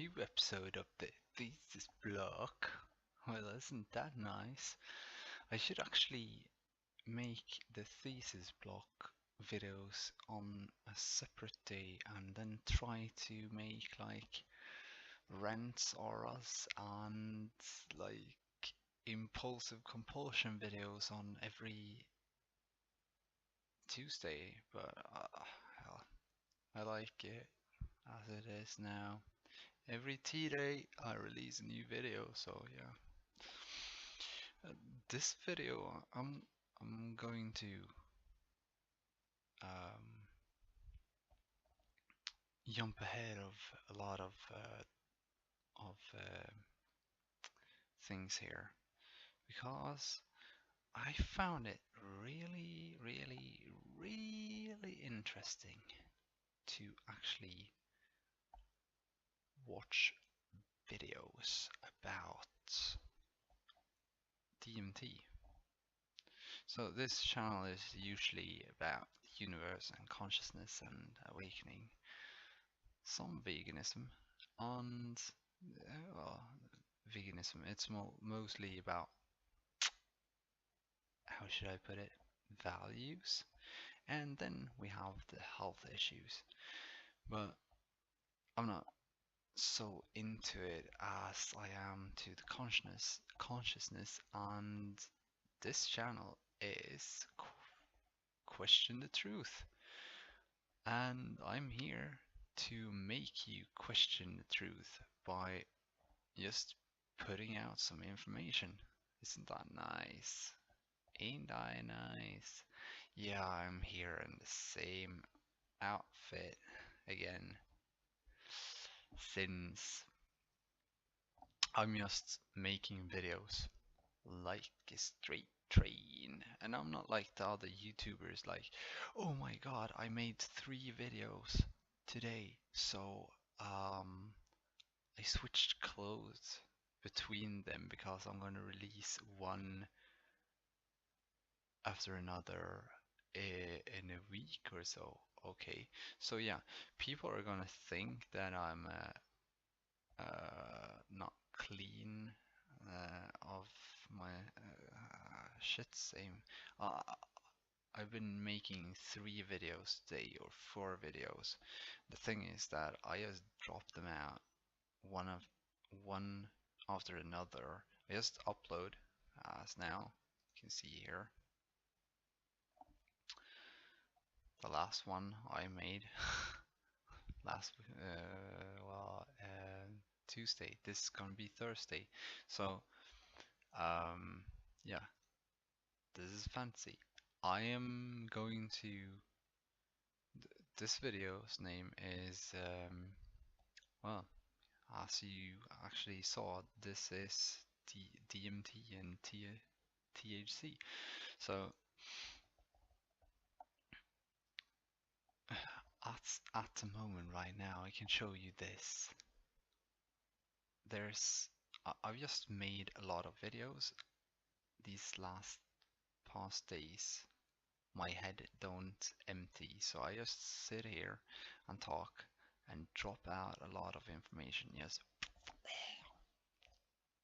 new episode of the Thesis blog. Well, isn't that nice? I should actually make the Thesis blog videos on a separate day and then try to make like rants auras and like impulsive compulsion videos on every Tuesday, but hell, I like it as it is now. Every T-Day I release a new video, so yeah. This video I'm going to um, jump ahead of a lot of things here because I found it really, really, really interesting to actually watch videos about DMT. So this channel is usually about the universe and consciousness and awakening, some veganism, and well, veganism. It's mostly about, how should I put it, values, and then we have the health issues. But I'm not so into it as I am to the consciousness, and this channel is question the truth. And I'm here to make you question the truth by just putting out some information. Isn't that nice? Ain't I nice? Yeah, I'm here in the same outfit again, since I'm just making videos like a straight train. And I'm not like the other YouTubers like, oh my god, I made 3 videos today, so I switched clothes between them because I'm gonna release one after another in a week or so. Okay, so yeah, people are gonna think that I'm not clean of my shit. Same. Uh, I've been making 3 videos today or 4 videos. The thing is that I just drop them out one after another. I just upload as now. You can see here the last one I made last Tuesday. This is gonna be Thursday. So yeah, this is fancy. I am going to this video's name is well, as you actually saw, this is DMT and THC. So at the moment right now, I can show you this. There's I've just made a lot of videos these past days. My head don't empty, so I just sit here and talk and drop out a lot of information. Yes,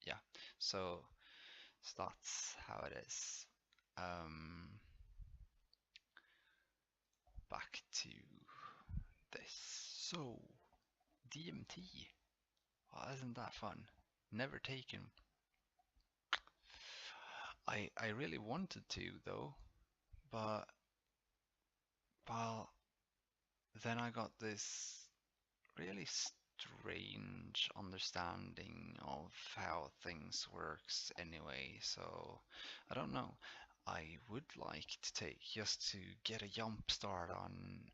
yeah. So that's how it is. Back to this. So DMT. Well, isn't that fun? Never taken. I really wanted to though, but well, then I got this really strange understanding of how things works anyway, so I don't know. I would like to take just to get a jump start on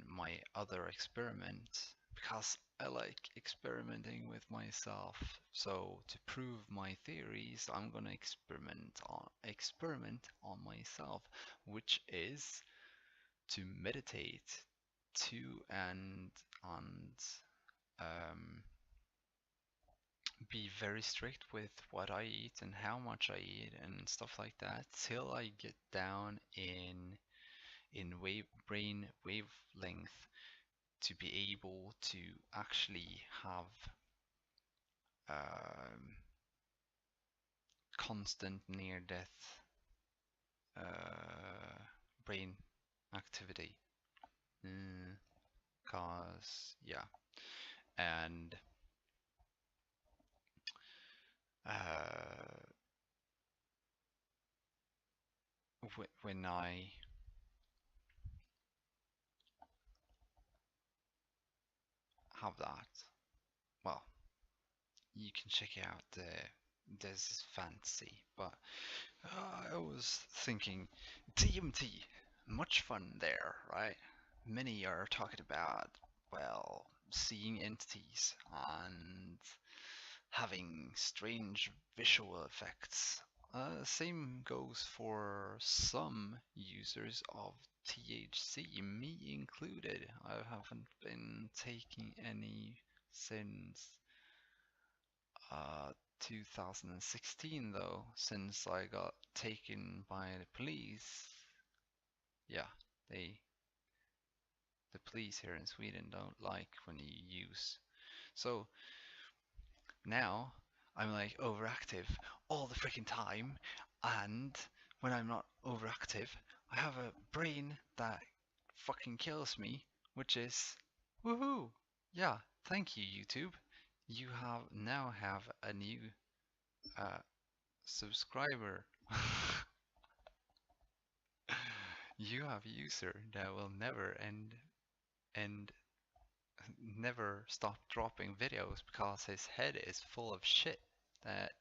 my other experiment because I like experimenting with myself. So to prove my theories, I'm gonna experiment on myself, which is to meditate to and um, be very strict with what I eat and how much I eat and stuff like that till I get down in brain wavelength to be able to actually have constant near-death brain activity. Cause yeah, and when I have that, well, you can check out the Thesis fantasy, but I was thinking DMT, much fun there, right? Many are talking about, well, seeing entities and having strange visual effects. Same goes for some users of THC, me included. I haven't been taking any since 2016 though, since I got taken by the police. Yeah, they the police here in Sweden don't like when you use. So now I'm like overactive all the freaking time, and when I'm not overactive, I have a brain that fucking kills me, which is woohoo! Yeah, thank you, YouTube. You have a new uh, subscriber. You have a user that will never end and never stop dropping videos because his head is full of shit that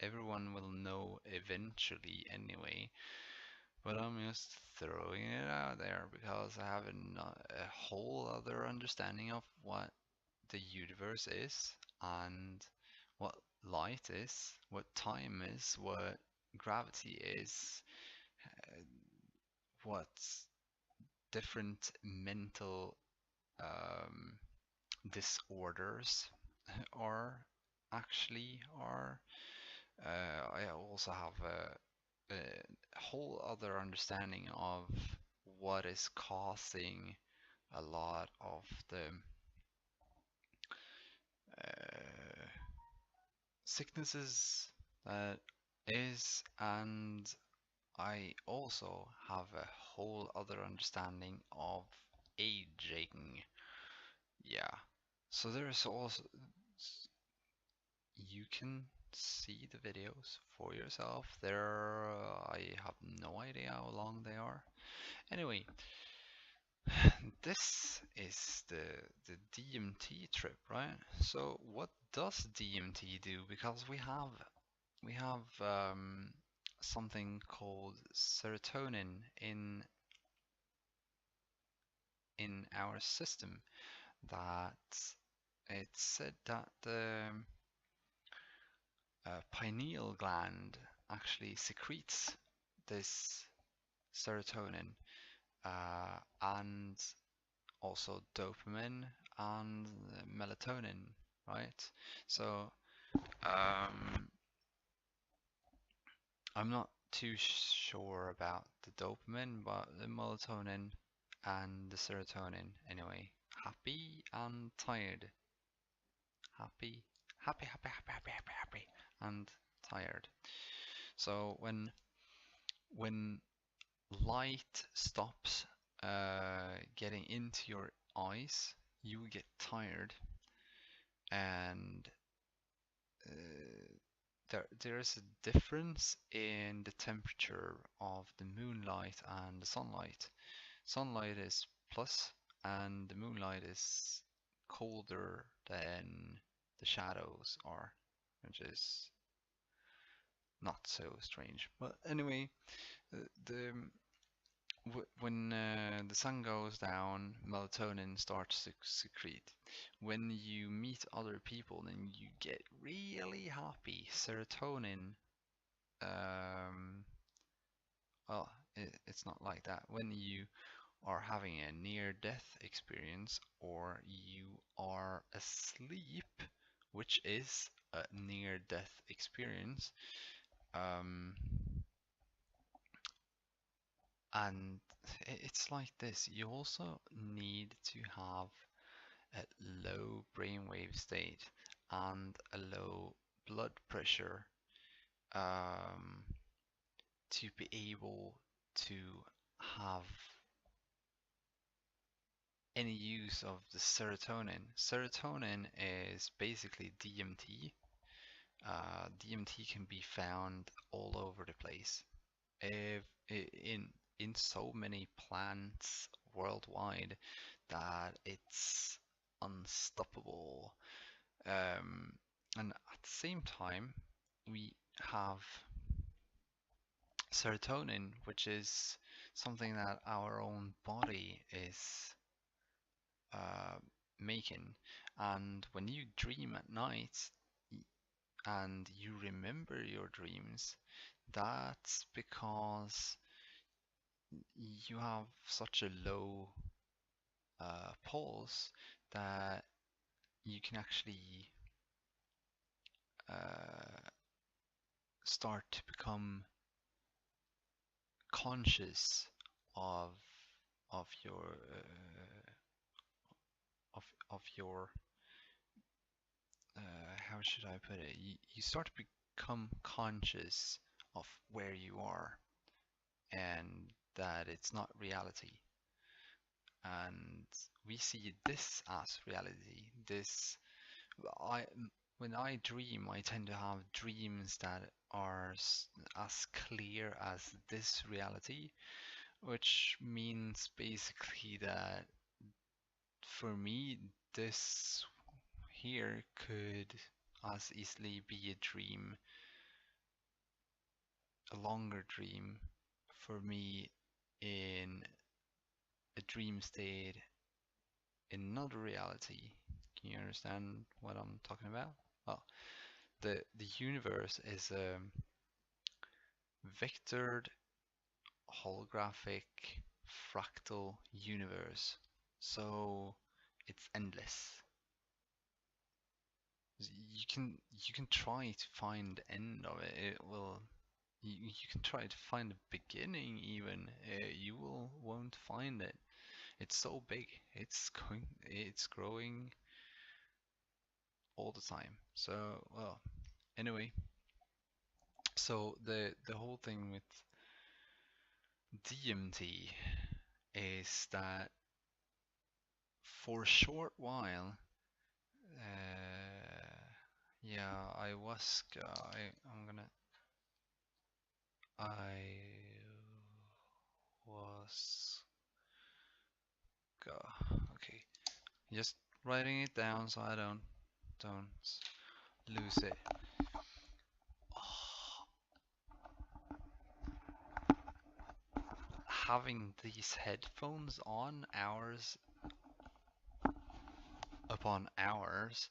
everyone will know eventually anyway. But I'm just throwing it out there because I have a whole other understanding of what the universe is and what light is, what time is, what gravity is, uh, what different mental um, disorders are actually are. I also have a whole other understanding of what is causing a lot of the uh, sicknesses that is, and I also have a whole other understanding of aging. Yeah. So there's also you can see the videos for yourself. I have no idea how long they are. Anyway, this is the DMT trip, right? So what does DMT do? Because we have something called serotonin in our system that it's said that the pineal gland actually secretes this serotonin and also dopamine and melatonin, right? So um, I'm not too sure about the dopamine, but the melatonin and the serotonin. Anyway, happy and tired. Happy, happy, and tired. So when light stops getting into your eyes, you get tired, and there's a difference in the temperature of the moonlight and the sunlight. Sunlight is plus, and the moonlight is colder than the shadows are, which is not so strange. But anyway, the when the sun goes down, melatonin starts to secrete. When you meet other people, then you get really happy. Serotonin, um, well, it's not like that. When you are having a near-death experience or you are asleep, which is a near-death experience, um, and it's like this. You also need to have a low brainwave state. and a low blood pressure um, to be able to have any use of the serotonin. Serotonin is basically DMT. DMT can be found all over the place. If, in so many plants worldwide that it's unstoppable. And at the same time, we have serotonin, which is something that our own body is uh, making. And when you dream at night and you remember your dreams, that's because you have such a low pulse that you can actually uh, start to become conscious of of your of your how should I put it? You start to become conscious of where you are and that it's not reality. And we see this as reality. I, when I dream, I tend to have dreams that are as clear as this reality, which means basically that for me, this here could as easily be a dream, a longer dream for me in a dream state in another reality. Can you understand what I'm talking about? Well, the universe is a vectored holographic fractal universe. So it's endless. You can try to find the end of it. It will you can try to find the beginning even. You won't find it. It's so big. It's growing all the time. So well, anyway, so the whole thing with DMT is that for a short while, yeah, ayahuasca. I'm gonna ayahuasca. Okay, just writing it down so I don't lose it. Having these headphones on hours upon hours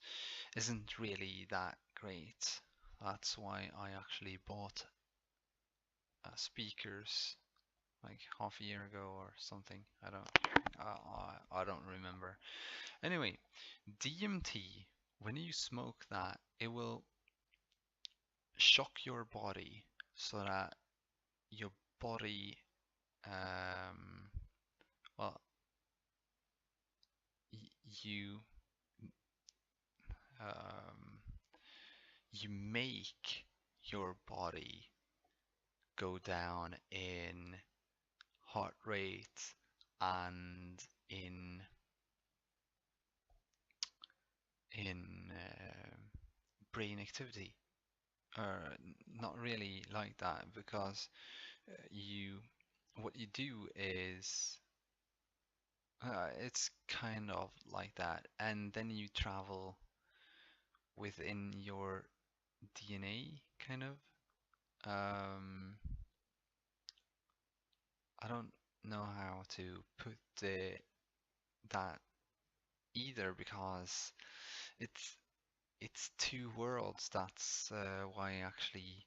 isn't really that great. That's why I actually bought speakers like half a year ago or something. I don't remember. Anyway, DMT, when you smoke that, it will shock your body so that your body, um, well, you um, you make your body go down in heart rate and in brain activity. Not really like that because you what you do is it's kind of like that, and then you travel within your DNA, kind of. Um, I don't know how to put that either because it's it's two worlds. That's why I actually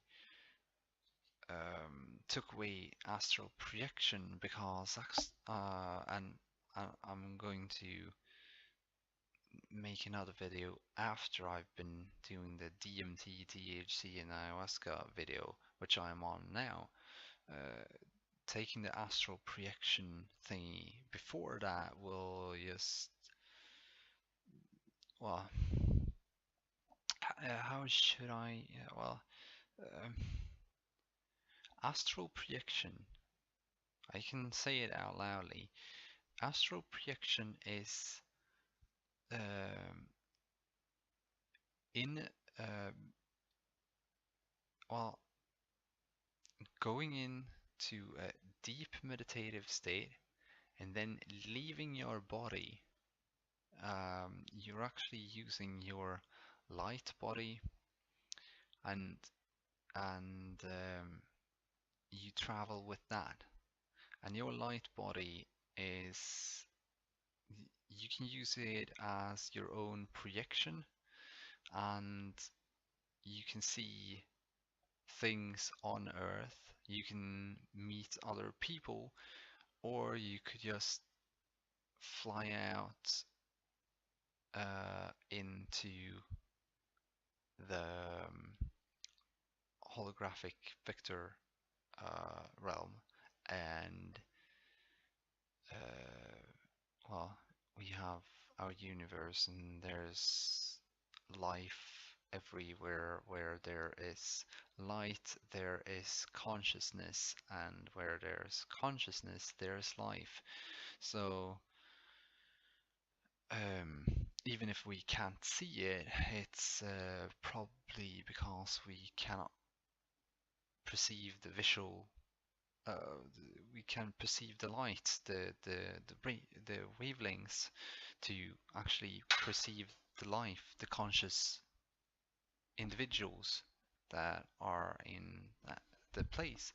took away astral projection because I'm going to make another video after I've been doing the DMT, THC, and ayahuasca video, which I'm on now. Uh, Taking the astral projection thingy before that will just, well, how should I? Um, astral projection. I can say it out loudly. Astral projection is um, in well going into a deep meditative state and then leaving your body. You're actually using your light body and and you travel with that. And your light body is you can use it as your own projection, and you can see things on Earth. You can meet other people, or you could just fly out into the holographic vector realm, and well, we have our universe, and there's life everywhere. Where there is light, there is consciousness, and where there's consciousness, there's life. So, um, even if we can't see it, it's probably because we cannot perceive the visual. We can perceive the light, the wavelengths, to actually perceive the life, the conscious individuals that are in the place.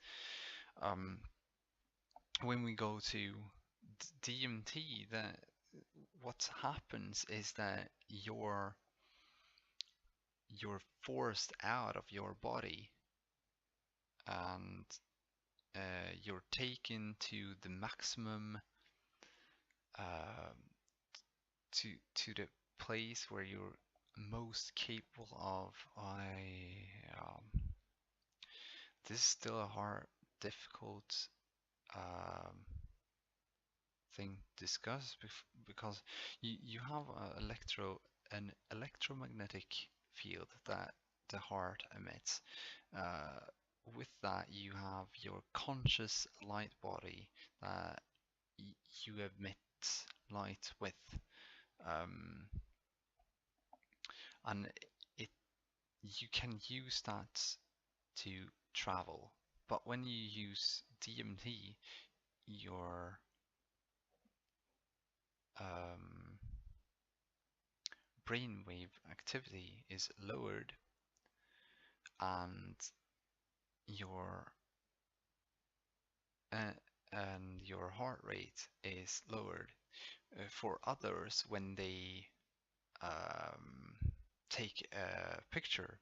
Um, when we go to DMT, that what happens is that you're forced out of your body, and you're taken to the maximum, um, to the place where you're most capable of. This is still a hard, difficult um, thing to discuss, because you have an electromagnetic field that the heart emits. Uh, with that, you have your conscious light body that you emit light with, um, and it you can use that to travel. But when you use DMT, your um, brainwave activity is lowered, and your uh, your heart rate is lowered. For others, when they um, take a picture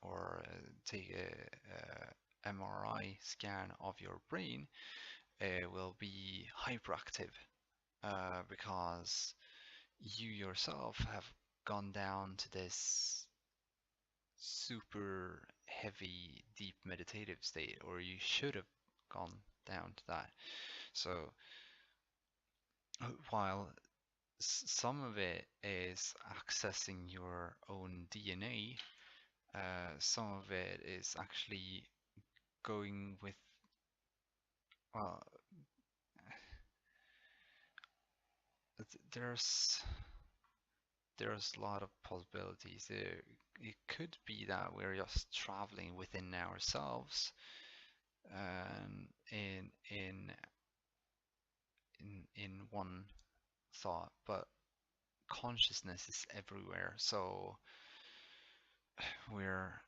or take a MRI scan of your brain, it will be hyperactive, because you yourself have gone down to this super heavy, deep meditative state, or you should have gone down to that. So while some of it is accessing your own DNA, some of it is actually going with, well, there's a lot of possibilities. It could be that we're just traveling within ourselves, and in one thought, but consciousness is everywhere. So we're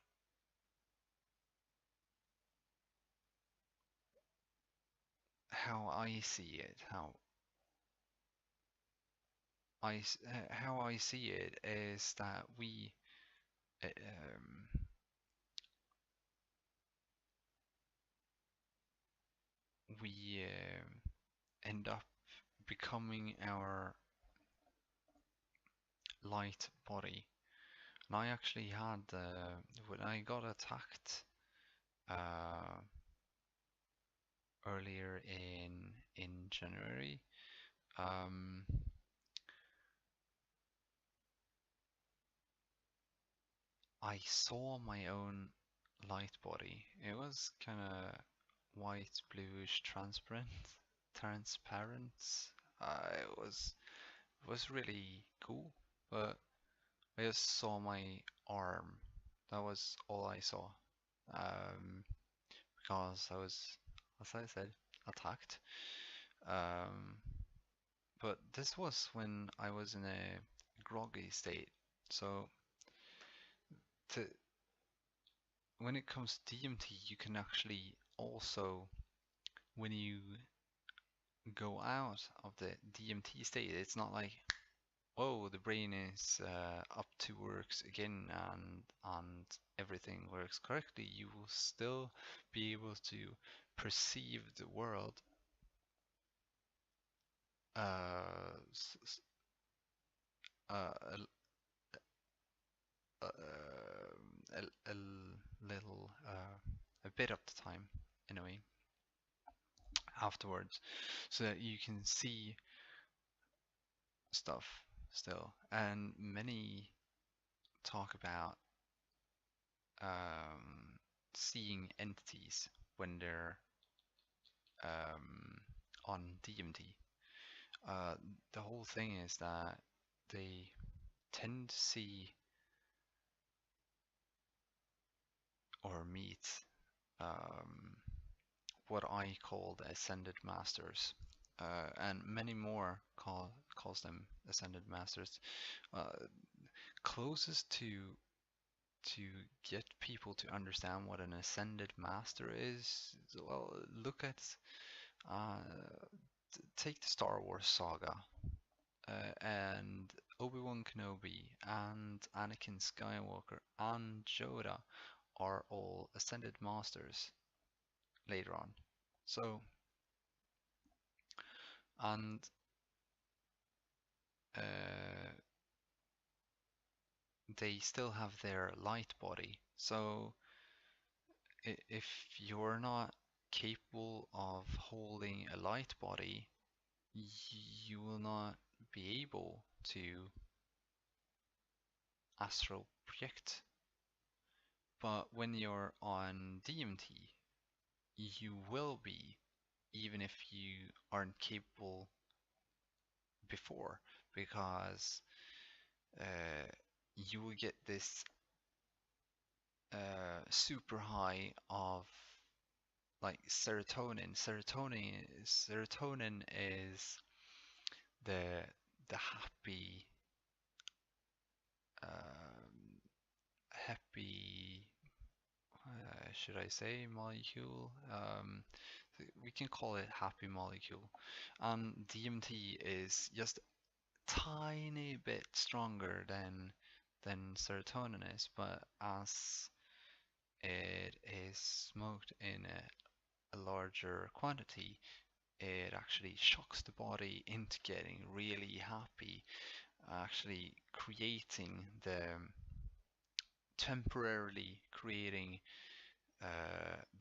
how I see it, how I see it is that uh, um, we end up becoming our light body. And I actually had when I got attacked uh, earlier in January. Um, I saw my own light body. It was kind of white, bluish, transparent. It was really cool, but I just saw my arm. That was all I saw. Um, because I was, as I said, attacked. Um, but this was when I was in a groggy state. So to when it comes to DMT, you can actually also, when you go out of the DMT state, it's not like, whoa, the brain is up to works again and everything works correctly. You will still be able to perceive the world uh, s- s- a, a, a little, a bit of the time, in a way, afterwards, so that you can see stuff still. And many talk about um, seeing entities when they're on DMT. Uh, the whole thing is that they tend to see or meet um, what I call the ascended masters, and many more calls them ascended masters. Closest to get people to understand what an ascended master is, well, look at uh, take the Star Wars saga, and Obi-Wan Kenobi and Anakin Skywalker and Yoda are all ascended masters later on. So, and uh, they still have their light body. So, if you're not capable of holding a light body, you will not be able to astral project. But when you're on DMT, you will be, even if you aren't capable before, because uh, you will get this super high of like serotonin. Serotonin is the the um, happy should I say molecule? We can call it happy molecule. And DMT is just tiny bit stronger than serotonin is, but as it is smoked in a larger quantity, it actually shocks the body into getting really happy, actually creating the temporarily creating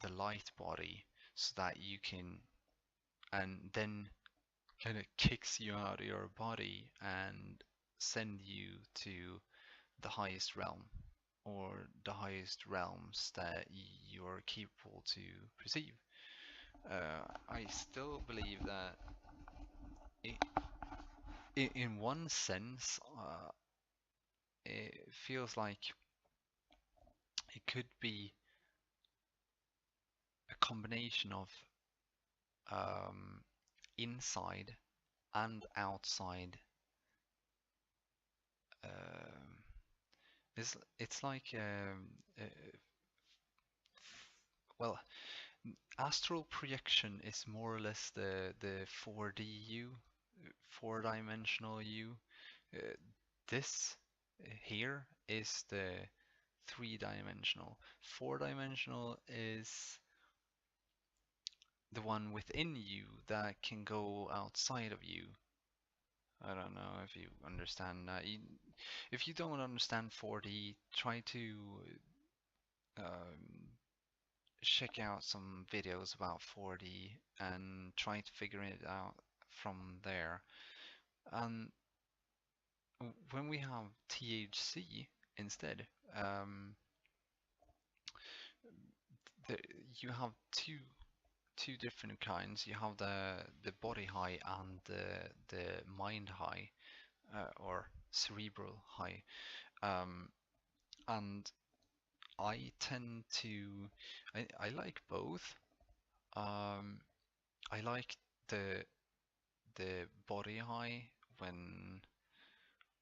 the light body so that you can, and then kind of kicks you out of your body and send you to the highest realm, or the highest realms that you're capable to perceive. I still believe that in one sense, it feels like it could be a combination of um, inside and outside. Um, it's like well, astral projection is more or less the 4D you, four-dimensional you. Uh, this here is the three-dimensional. Four-dimensional is the one within you that can go outside of you. I don't know if you understand that. If you don't understand 4D, try to um, check out some videos about 4D and try to figure it out from there. And when we have THC, instead. The, you have two different kinds. You have the body high and the mind high, or cerebral high. And I tend to I like both. Um, I like the the body high when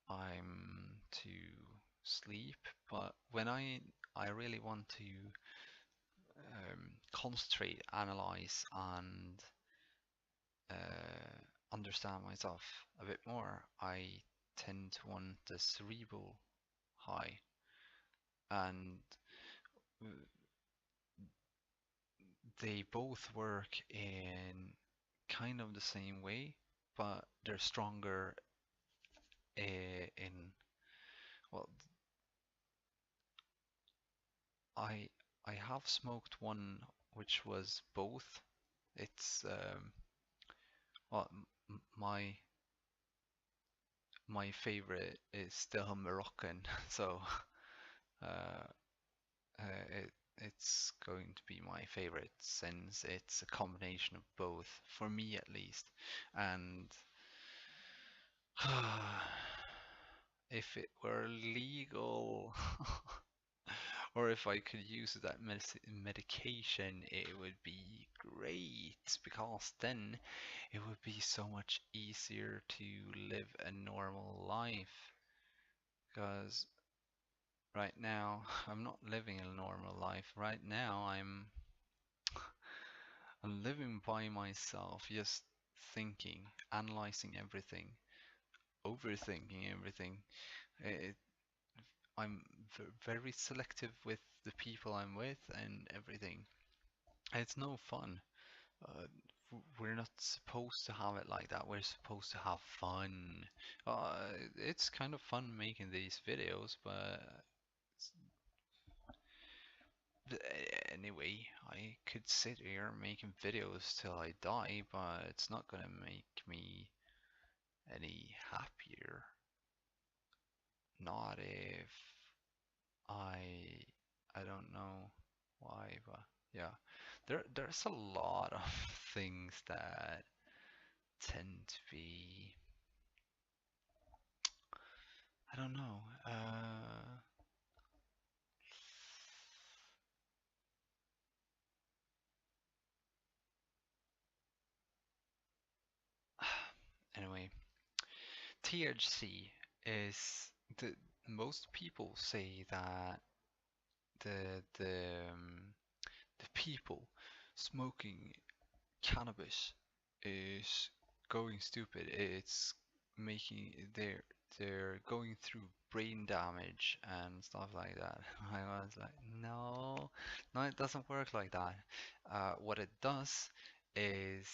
I'm to sleep, but when I really want to concentrate, analyze, and understand myself a bit more, I tend to want the cerebral high, and they both work in kind of the same way, but they're stronger in, well, I I have smoked one which was both. It's well, my favorite is still Moroccan, so uh, it it's going to be my favorite since it's a combination of both, for me at least. And if it were legal, or if I could use that medication, it would be great because then it would be so much easier to live a normal life. Because right now, I'm not living a normal life. Right now, I'm living by myself, just thinking, analyzing everything, overthinking everything. It, I'm very selective with the people I'm with and everything. It's no fun. Uh, we're not supposed to have it like that. We're supposed to have fun. Uh, it's kind of fun making these videos, but anyway, I could sit here making videos till I die, but it's not gonna make me any happier. Not if I I don't know why, but yeah. There's a lot of things that tend to be, I don't know. Anyway, THC is the most people say that the the people smoking cannabis is going stupid. It's making they're going through brain damage and stuff like that. I was like, no, no, it doesn't work like that. What it does is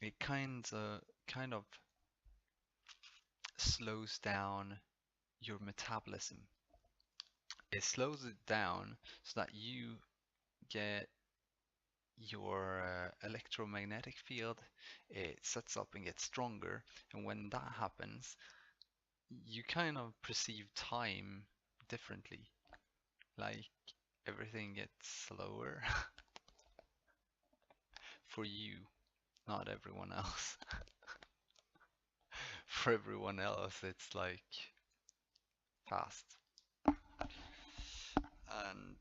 it kind of slows down your metabolism. It slows it down so that you get your electromagnetic field, it sets up and gets stronger, and when that happens, you kind of perceive time differently. Like everything gets slower for you, not everyone else. For everyone else, it's like fast. And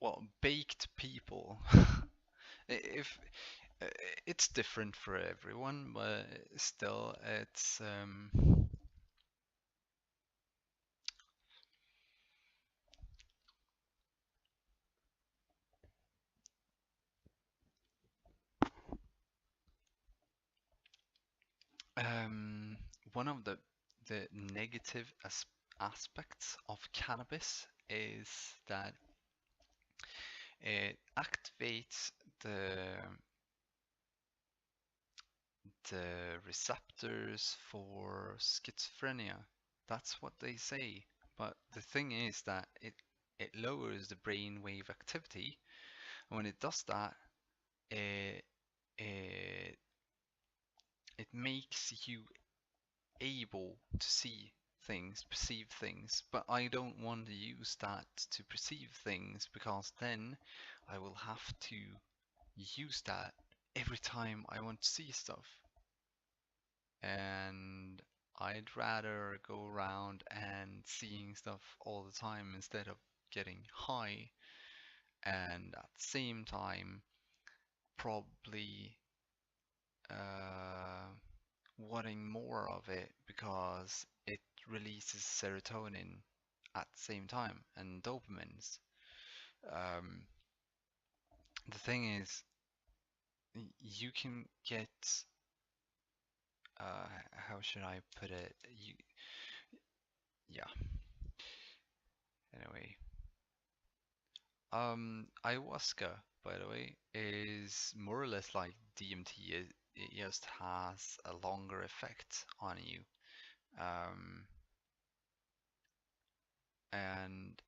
well, baked people. If uh, it's different for everyone, but still, it's Um, one of the negative aspects of cannabis is that it activates the receptors for schizophrenia. That's what they say. But the thing is that it lowers the brainwave activity, and when it does that, it it it makes you able to see things, perceive things, but I don't want to use that to perceive things because then I will have to use that every time I want to see stuff. And I'd rather go around and seeing stuff all the time instead of getting high and at the same time probably uh, wanting more of it because it releases serotonin at the same time and dopamines. Um, the thing is, you can get how should I put it? Yeah. Anyway, ayahuasca, by the way, is more or less like DMT. It just has a longer effect on you. Um, and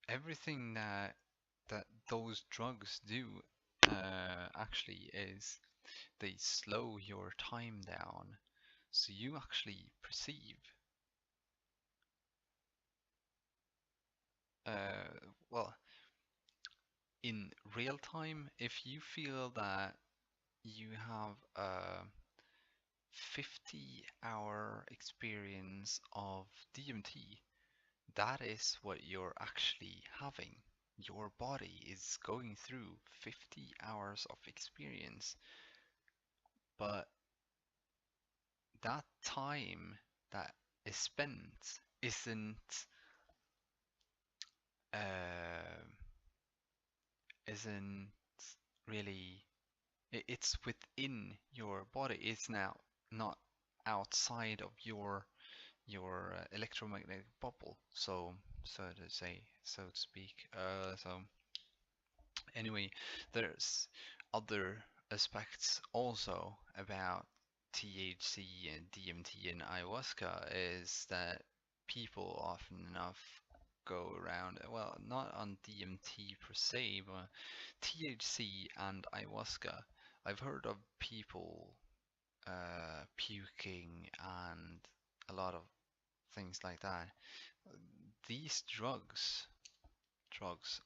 everything that those drugs do actually is they slow your time down, so you actually perceive. Well, in real time, if you feel that you have a 50-hour experience of DMT, that is what you're actually having. Your body is going through 50 hours of experience, but that time that is spent uh, isn't really it's within your body. It's now not outside of your electromagnetic bubble, so to say, so to speak. So anyway, there's other aspects also about THC and DMT and ayahuasca is that people often enough go around, well, not on DMT per se, but THC and ayahuasca. I've heard of people puking and a lot of things like that. These drugs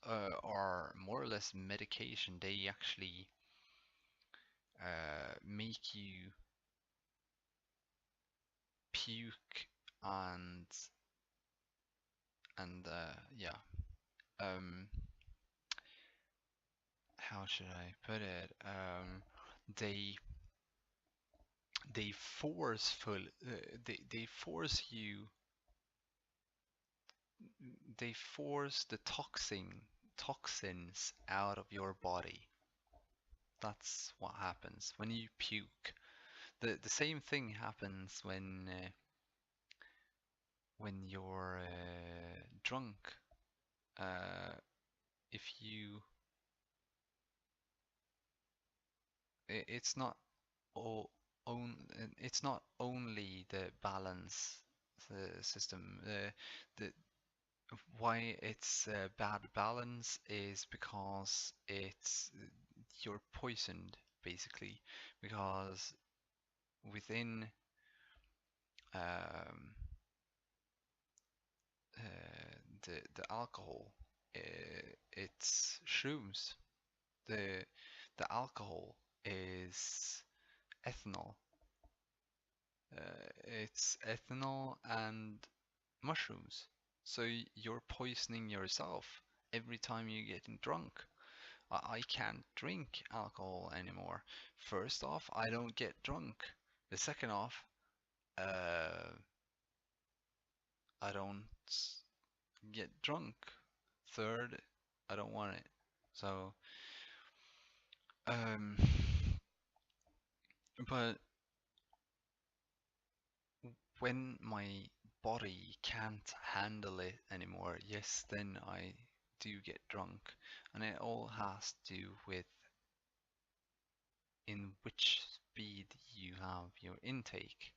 are more or less medication. They actually make you puke and yeah. Um, how should I put it? They they forceful they force you they force the toxins out of your body. That's what happens when you puke. The same thing happens when you're drunk. Uh, if you, it's not all own. It's not only the balance system. The why it's bad balance is because it's you're poisoned basically because within um, the alcohol, it's shrooms. The the alcohol is ethanol. It's ethanol and mushrooms. So you're poisoning yourself every time you're getting drunk. I can't drink alcohol anymore. First off, I don't get drunk. The second off, uh, I don't get drunk. Third, I don't want it. So, um, but when my body can't handle it anymore, yes, then I do get drunk. And it all has to do with in which speed you have your intake.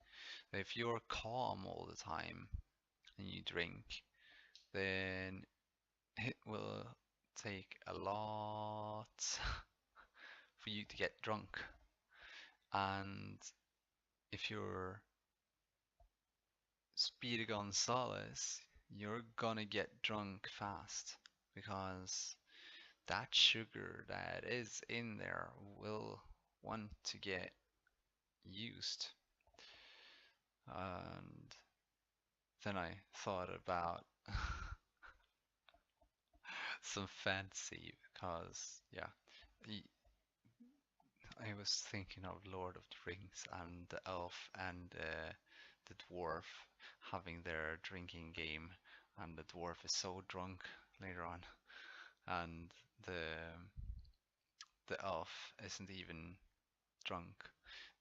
If you're calm all the time and you drink, then it will take a lot for you to get drunk. And if you're Speedy Gonzalez, you're gonna get drunk fast because that sugar that is in there will want to get used. And then I thought about some fancy because, yeah, I was thinking of Lord of the Rings and the elf and the dwarf having their drinking game, and the dwarf is so drunk later on, and the elf isn't even drunk.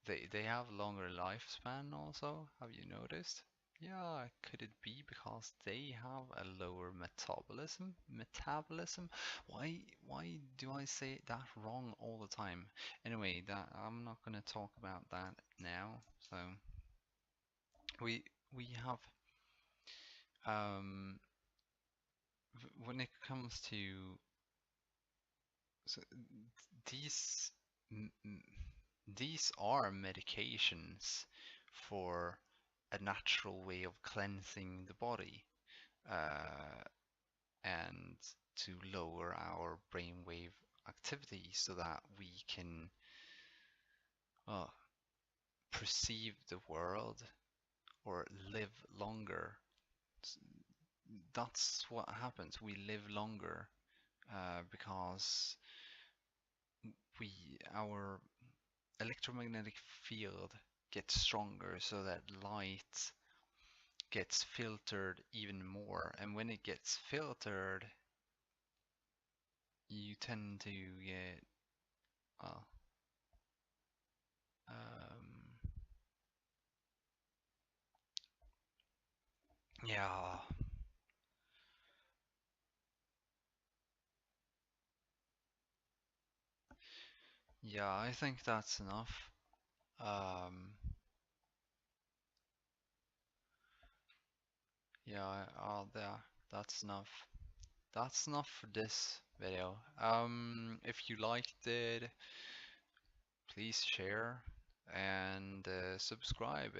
They have longer lifespan also. Have you noticed? Yeah, could it be because they have a lower metabolism? Metabolism? Why do I say that wrong all the time? Anyway, that I'm not gonna talk about that now. So we we have um when it comes to so these m- m- these are medications for a natural way of cleansing the body, uh, and to lower our brainwave activity so that we can uh, perceive the world or live longer. That's what happens. We live longer because our electromagnetic field gets stronger so that light gets filtered even more. And when it gets filtered, you tend to get, uh, um, yeah, yeah, I think that's enough. Um, yeah, there, that's enough. That's enough for this video. If you liked it, please share and subscribe.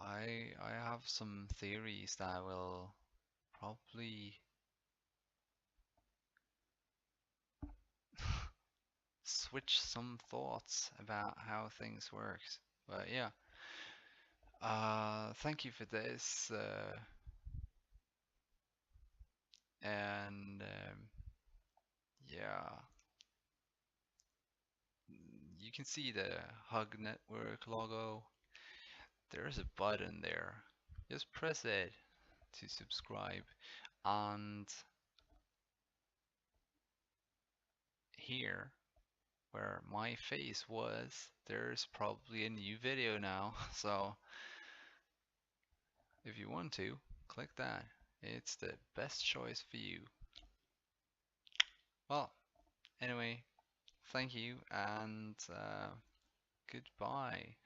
I have some theories that will probably switch some thoughts about how things works. But yeah, thank you for this, and yeah, you can see the HugNetwork logo. There's a button there. Just press it to subscribe, and here where my face was, there's probably a new video now. So if you want to, click that. It's the best choice for you. Well, anyway, thank you and goodbye.